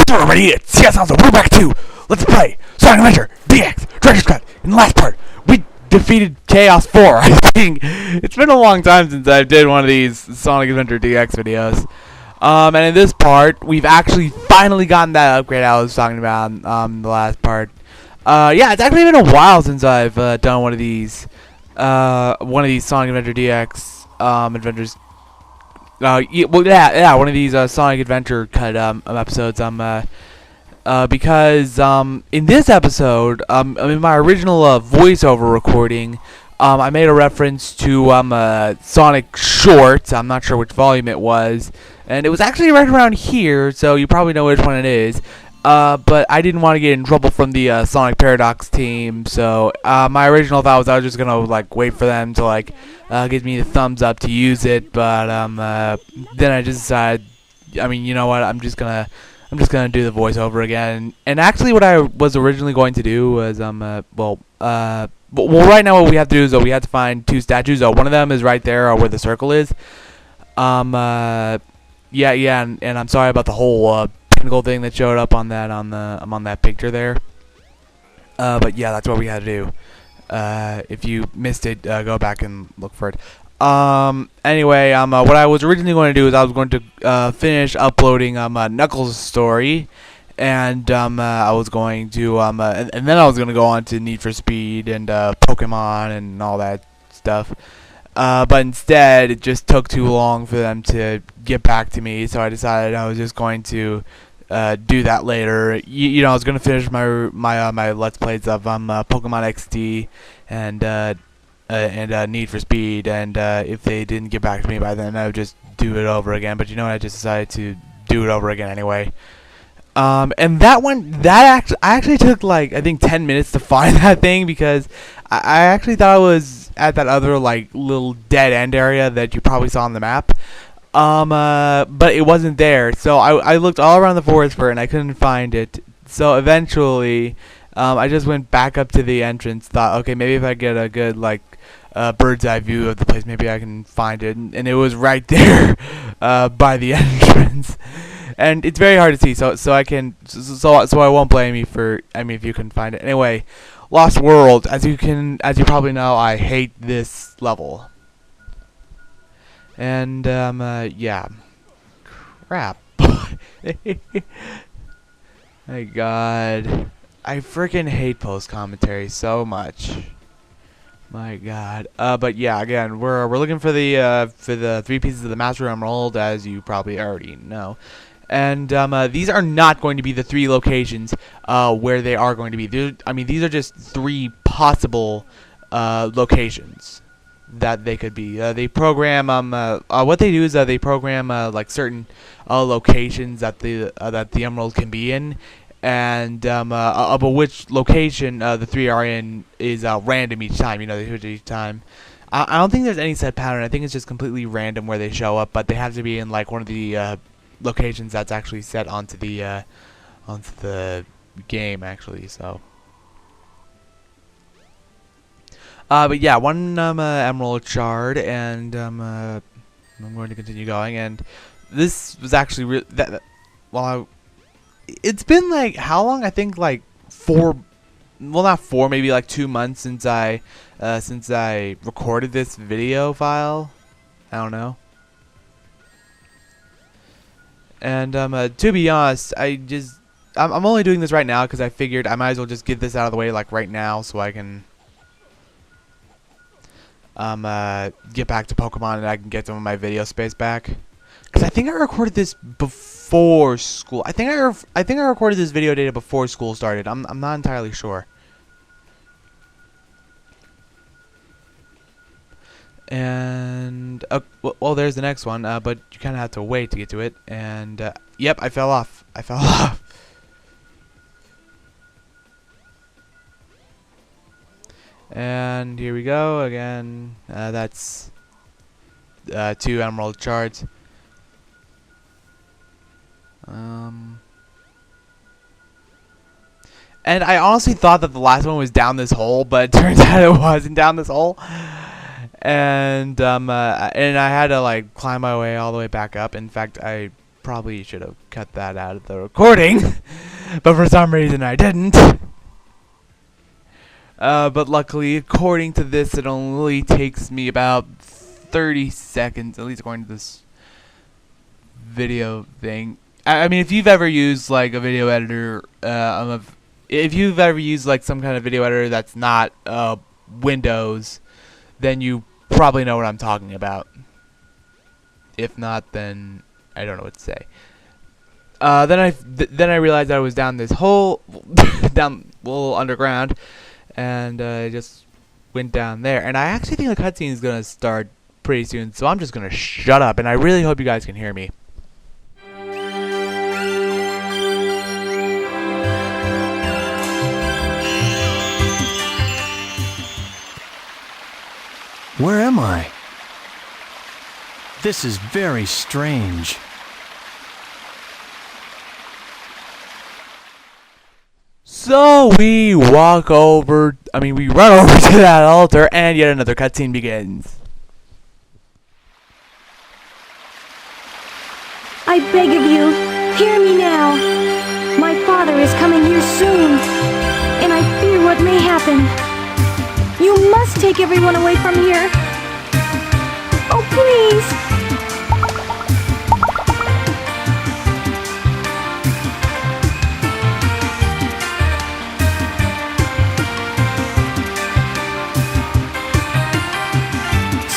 So everybody, it's CSL, we're back to Let's Play Sonic Adventure DX Treasure Cut. In the last part, we defeated Chaos 4, I think. It's been a long time since I did one of these Sonic Adventure DX videos. And in this part, we've actually finally gotten that upgrade I was talking about the last part. Yeah, it's actually been a while since I've done one of these Sonic Adventure DX adventures. Yeah, one of these Sonic Adventure cut episodes. Because in this episode, in my original voiceover recording, I made a reference to Sonic Shorts. I'm not sure which volume it was, and it was actually right around here, so you probably know which one it is. But I didn't want to get in trouble from the Sonic Paradox team, so my original thought was I was just gonna wait for them to give me the thumbs up to use it. But then I just decided, I mean, you know what? I'm just gonna do the voiceover again. And actually, what I was originally going to do was well, right now what we have to do is we have to find two statues. One of them is right there, where the circle is. Yeah, and I'm sorry about the whole pinnacle thing that showed up on that picture there. But yeah, that's what we had to do. If you missed it, go back and look for it. Anyway, what I was originally going to do is I was going to finish uploading Knuckles' story, and I was going to and then I was going to go on to Need for Speed and Pokemon and all that stuff. But instead, it just took too long for them to get back to me, so I decided I was just going to do that later. You know, I was going to finish my Let's Plays of Pokemon XD and Need for Speed, and if they didn't get back to me by then, I would just do it over again. But you know what? I just decided to do it over again anyway. And that one, I actually took I think 10 minutes to find that thing, because I actually thought I was at that other little dead end area that you probably saw on the map. But it wasn't there, so I looked all around the forest for it and I couldn't find it. So eventually, I just went back up to the entrance, thought, okay, maybe if I get a good bird's eye view of the place, maybe I can find it, and it was right there by the entrance. And it's very hard to see, so I won't blame you for, if you couldn't find it. Anyway, Lost World, as you probably know, I hate this level. And yeah, crap. My God, I freaking hate post commentary so much. My God. But yeah, again, we're looking for the 3 pieces of the Master Emerald, as you probably already know. And these are not going to be the 3 locations where they are going to be. These are just 3 possible locations that they could be. They program what they do is they program certain locations that the emerald can be in, and but which location the 3 are in is random each time. You know, they switch each time. I don't think there's any set pattern. I think it's just completely random where they show up, but they have to be in one of the locations that's actually set onto the game, actually. So but yeah, 1 emerald shard, and I'm going to continue going. And this was actually it's been how long? I think 4, well, not 4, maybe 2 months since I recorded this video file. I don't know. And to be honest, I'm only doing this right now because I figured I might as well just get this out of the way right now, so I can get back to Pokemon and I can get some of my video space back. Because I think I recorded this before school. I think I recorded this video data before school started. I'm not entirely sure. And well, there's the next one, but you kind of have to wait to get to it. And yep, I fell off. And here we go again. That's 2 emerald shards. And I honestly thought that the last one was down this hole, but it turns out it wasn't down this hole. And I had to climb my way all the way back up. In fact, I probably should have cut that out of the recording, but for some reason I didn't. But luckily, according to this, it only takes me about 30 seconds, at least according to this video thing. I mean, if you've ever used like a video editor, if you've ever used like some kind of video editor that's not Windows, then you probably know what I'm talking about. If not, then I don't know what to say. Then I realized I was down this hole, down little underground, and I just went down there. And I actually think the cutscene is gonna start pretty soon, so I'm just gonna shut up. And I really hope you guys can hear me. Where am I? This is very strange. So we run over to that altar, and yet another cutscene begins. I beg of you, hear me now. My father is coming here soon, and I fear what may happen. You must take everyone away from here. Oh, please.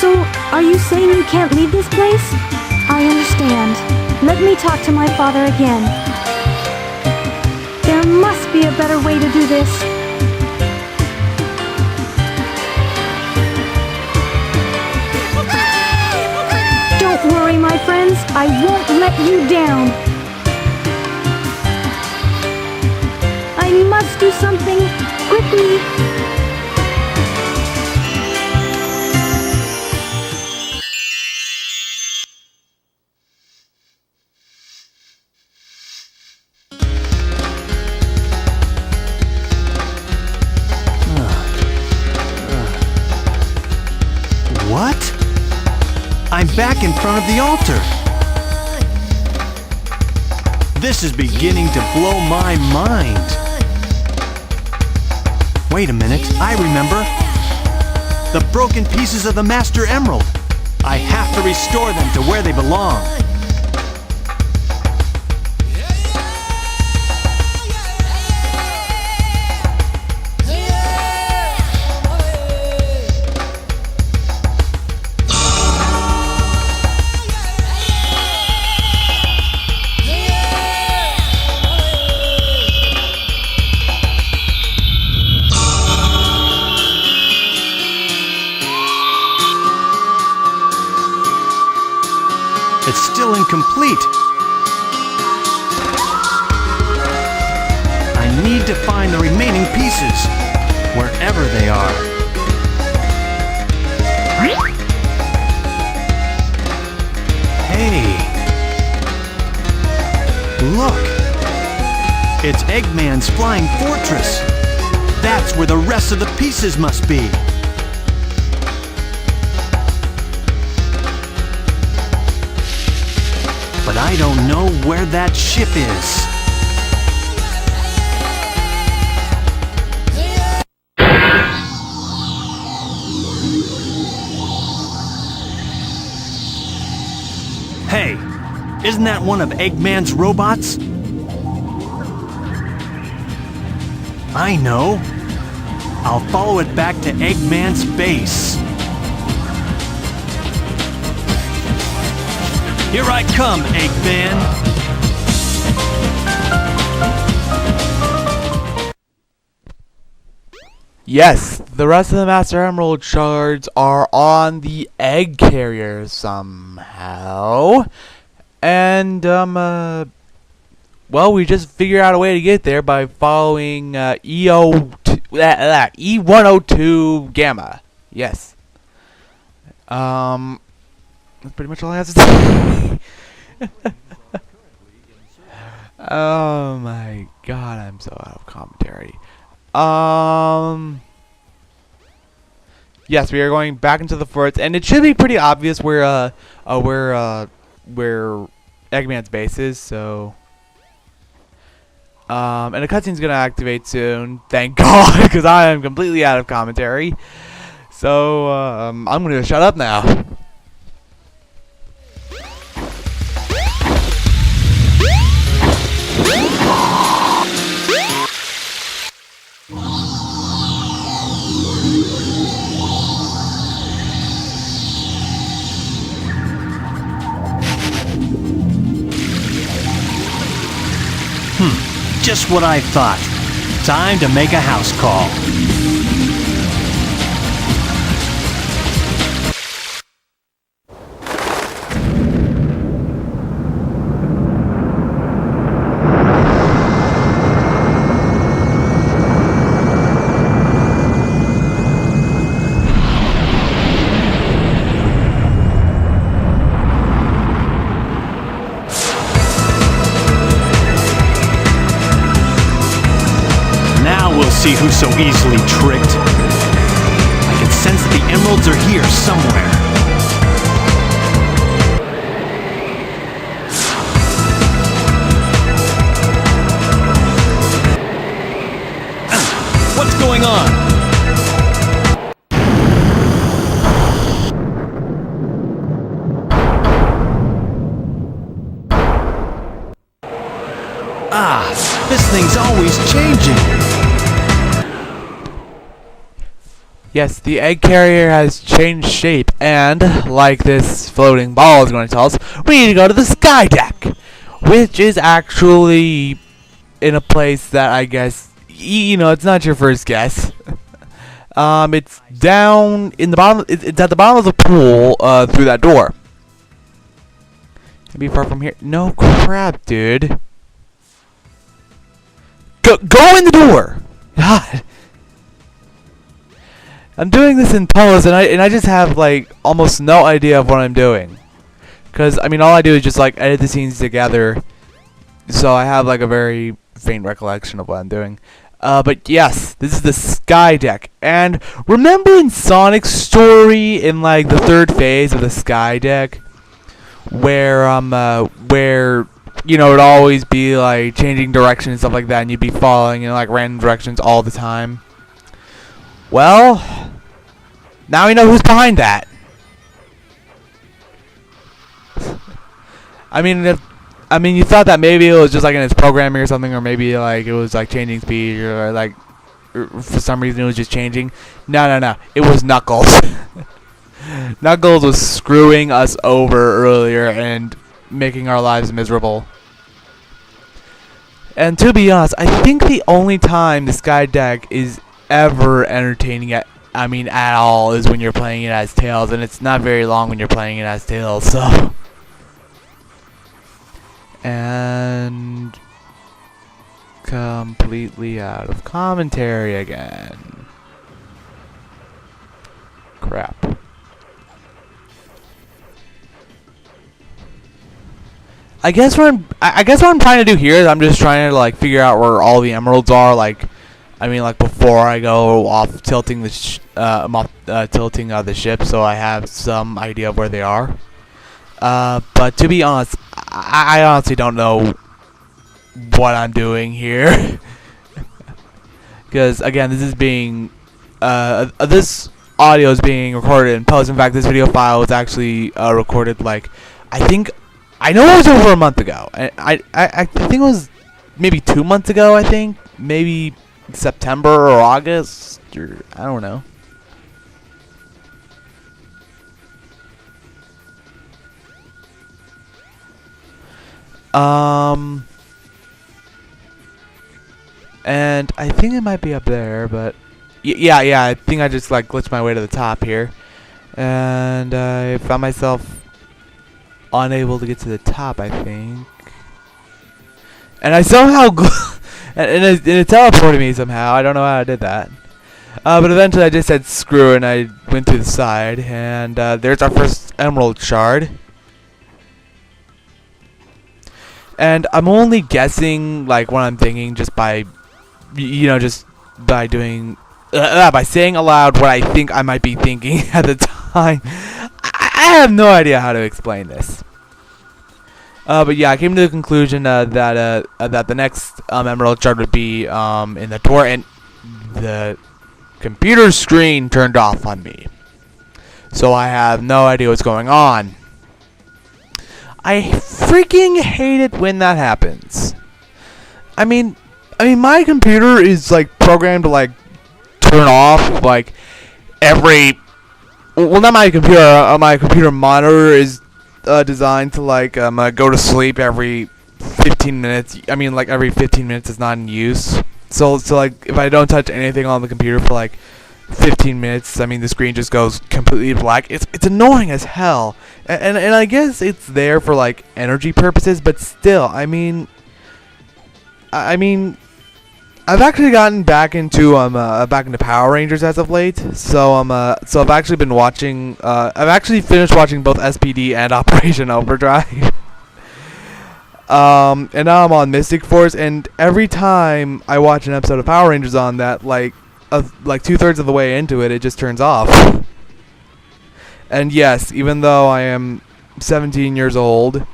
So, are you saying you can't leave this place? I understand. Let me talk to my father again. There must be a better way to do this. Don't worry, my friends. I won't let you down. I must do something quickly. What? I'm back in front of the altar. This is beginning to blow my mind. Wait a minute, I remember. The broken pieces of the Master Emerald. I have to restore them to where they belong. It's still incomplete. I need to find the remaining pieces, wherever they are. Hey! Look! It's Eggman's flying fortress. That's where the rest of the pieces must be. But I don't know where that ship is. Hey, isn't that one of Eggman's robots? I know. I'll follow it back to Eggman's base. Here I come, Eggman! Yes, the rest of the Master Emerald shards are on the egg carrier somehow. And, well, we just figured out a way to get there by following E102 Gamma. Yes. That's pretty much all I have to say. Oh my god, I'm so out of commentary. Yes, we are going back into the forest, and it should be pretty obvious where Eggman's bases, so... and the cutscene's gonna activate soon, thank God, because I am completely out of commentary. So, I'm gonna shut up now. Just what I thought. Time to make a house call. See who's so easily tricked. I can sense that the emeralds are here somewhere. What's going on? Ah, this thing's always changing. Yes, the egg carrier has changed shape, and, like this floating ball is going to tell us, we need to go to the sky deck, which is actually in a place that I guess, you know, it's not your first guess. It's down in the bottom, it's at the bottom of the pool, through that door. Maybe far from here. No crap, dude. Go in the door! God. I'm doing this in pose, and I just have like almost no idea of what I'm doing, cause I mean all I do is just like edit the scenes together, so I have like a very faint recollection of what I'm doing. But yes, this is the sky deck, and remember in Sonic's story in like the third phase of the sky deck, where you know it'd always be like changing direction and stuff like that, and you'd be falling in like random directions all the time. Well, now we know who's behind that. I mean, you thought that maybe it was just like in its programming or something, or maybe like it was like changing speed, or like for some reason it was just changing. No. It was Knuckles. Knuckles was screwing us over earlier and making our lives miserable. And to be honest, I think the only time the sky deck is ever entertaining at all is when you're playing it as Tails, and it's not very long when you're playing it as Tails, so. And completely out of commentary again. Crap. I guess what I'm trying to do here is I'm just trying to like figure out where all the emeralds are, like before I go off tilting the ship, so I have some idea of where they are. But to be honest, I honestly don't know what I'm doing here, because again, this is being this audio is being recorded in post. In fact, this video file was actually recorded like I know it was over a month ago. I think it was maybe 2 months ago. I think maybe September or August, or I don't know. And I think it might be up there, but yeah, I think I just like glitched my way to the top here, and I found myself unable to get to the top, I think, and I somehow and it teleported me somehow. I don't know how I did that. But eventually I just said screw, and I went to the side, and there's our first emerald shard. And I'm only guessing like what I'm thinking just by, just by doing, by saying aloud what I think I might be thinking at the time. I have no idea how to explain this. But yeah, I came to the conclusion that the next emerald shard would be in the door, and the computer screen turned off on me, so I have no idea what's going on. I freaking hate it when that happens. I mean, my computer is like programmed to like turn off like every. Well, not my computer. My computer monitor is designed to like go to sleep every 15 minutes. I mean, like every 15 minutes is not in use. So like if I don't touch anything on the computer for like 15 minutes, I mean the screen just goes completely black. It's annoying as hell. And I guess it's there for like energy purposes, but still, I mean I've actually gotten back into Power Rangers as of late. So I've actually been watching. I've actually finished watching both SPD and Operation Overdrive. And now I'm on Mystic Force, and every time I watch an episode of Power Rangers on that, like 2/3 of the way into it, it just turns off. And yes, even though I am 17 years old,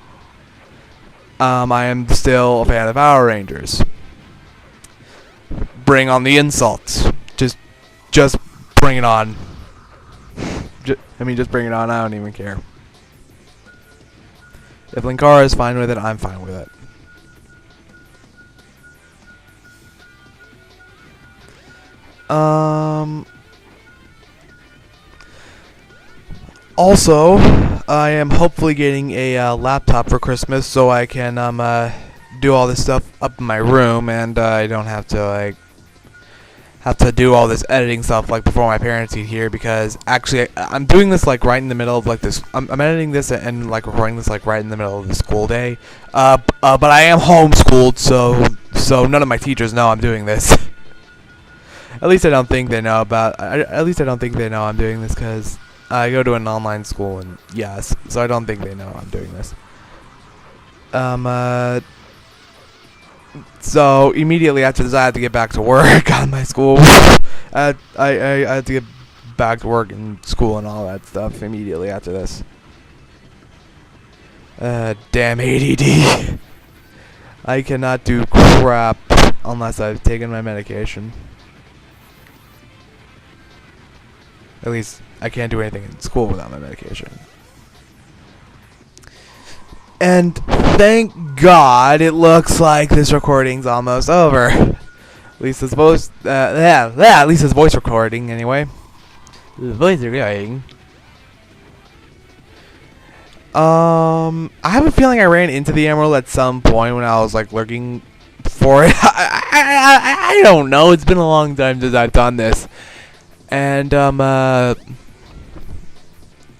I am still a fan of Power Rangers. Bring on the insults. Just bring it on. Just bring it on. I don't even care. If Linkara is fine with it, I'm fine with it. Also, I am hopefully getting a laptop for Christmas so I can do all this stuff up in my room, and I don't have to do all this editing stuff like before my parents eat here, because actually I'm doing this like right in the middle of like this. I'm editing this and like recording this like right in the middle of the school day. But I am homeschooled, so none of my teachers know I'm doing this. At least I don't think they know at least I don't think they know I'm doing this, because I go to an online school, and yes, so I don't think they know I'm doing this. So immediately after this, I had to get back to work on my school. I had to get back to work and school and all that stuff immediately after this. Damn ADD. I cannot do crap unless I've taken my medication. At least I can't do anything in school without my medication. And thank God it looks like this recording's almost over. At least it's voice, at least it's voice recording anyway. Voice recording. I have a feeling I ran into the emerald at some point when I was like looking for it. I don't know. It's been a long time since I've done this. And my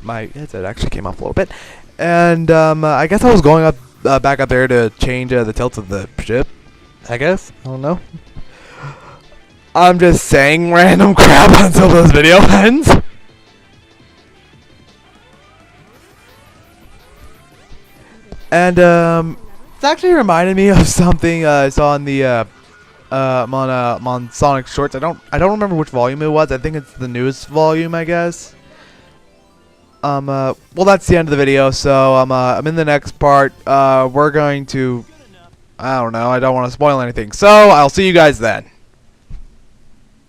headset actually came off a little bit. And I guess I was going up back up there to change the tilt of the ship. I guess, I don't know. I'm just saying random crap until this video ends. And it's actually reminded me of something I saw on the on Sonic Shorts. I don't remember which volume it was. I think it's the newest volume, I guess. Well, that's the end of the video. So I'm in the next part. We're going to, I don't know. I don't want to spoil anything. So I'll see you guys then.